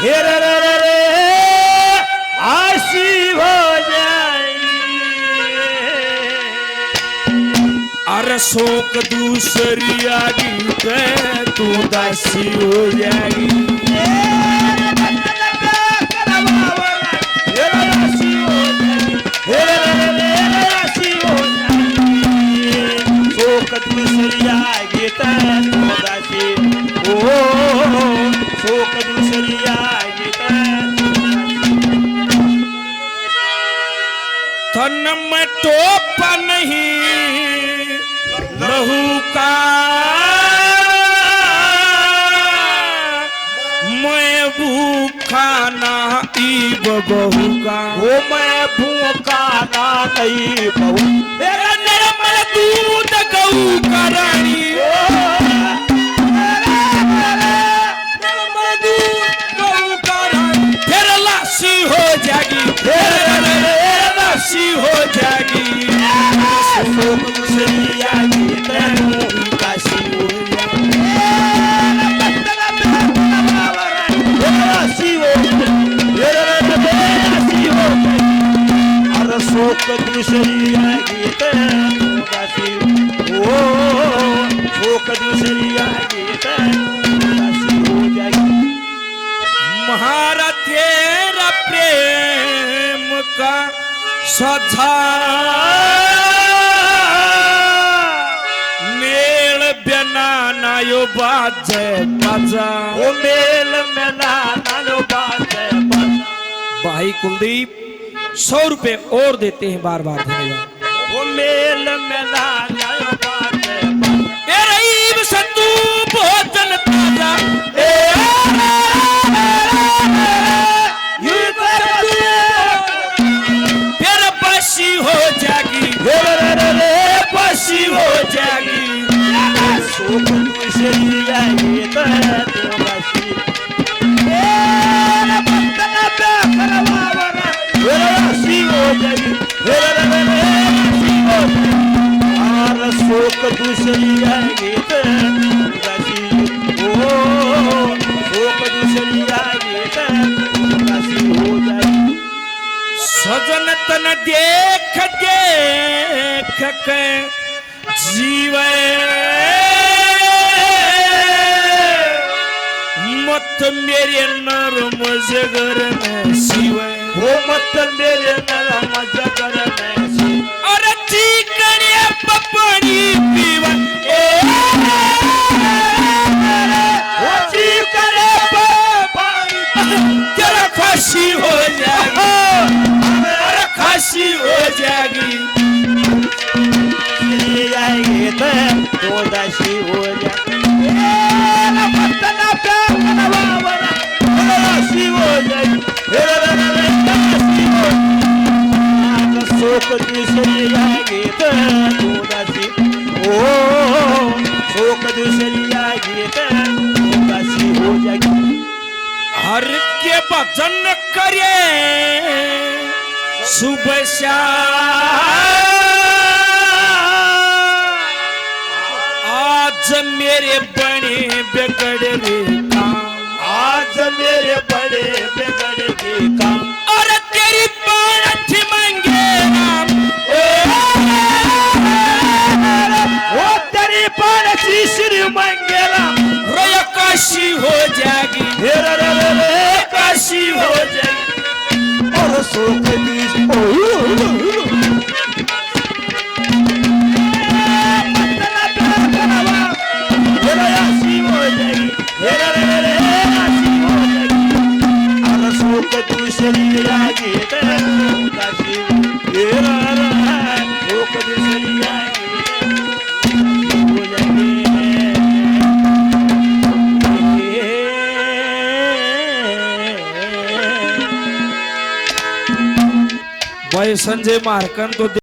हे रे रे रे रे आशी हो जाई अरे शोक दूसरी आगी पे तू दासी हो जाएगी तन में टोपा नहीं लहू का मैं भूखा ना ईब बहू का वो मैं भूखा ना नहीं बहू तेरा निर्मल दूध गऊ का रानी निर्मल दूध गऊ का रानी फिर लाशी हो जाएगी लाशी हो जाएगी शोक दूसरी गीत ओ शोक दूसरी गीत हो जाएगी महारा तेरा प्रेम का सजा मेल बिना नायो बाजे बाजा ओ मेल मेला नायो बाजे बाजा भाई कुलदीप 100 रुपए और देते हैं बार बार धन्यवाद वो मेल मेला नायो बाजे बाजा ए रईब संतू भोजन ताजा फिर बसी हो जाएगी बसी हो जाएगी शोक दूसरी गीत बसी शोक दूसरी गीत ओ शोक दूसरी गीत हो जाएगी सजन तन देख देख के जीवे मत मेरे नरम जगर में शिवे वो मत मेरे नरम जगर में अरे चिकने पपड़ी पीवा वो चिकने पपड़ी तेरा फांसी हो जाएगी अरे फांसी हो जाएगी तो दासी हो जाएगी शोक दूसरी गीत दासी ओ शोक दूसरी गीत दासी हो जाएगी हर के भजन करे सुबह आज मेरे बड़े बिगड़ रे काम आज मेरे बड़े बिगड़ गए काम और तेरी पाठ मांगे राम वो तेरी पर श्री मंगेला रोया काशी हो जाएगी काशी हो जाएगी और शोक बीच दूसरी गीत भाई संजय मार्कन तो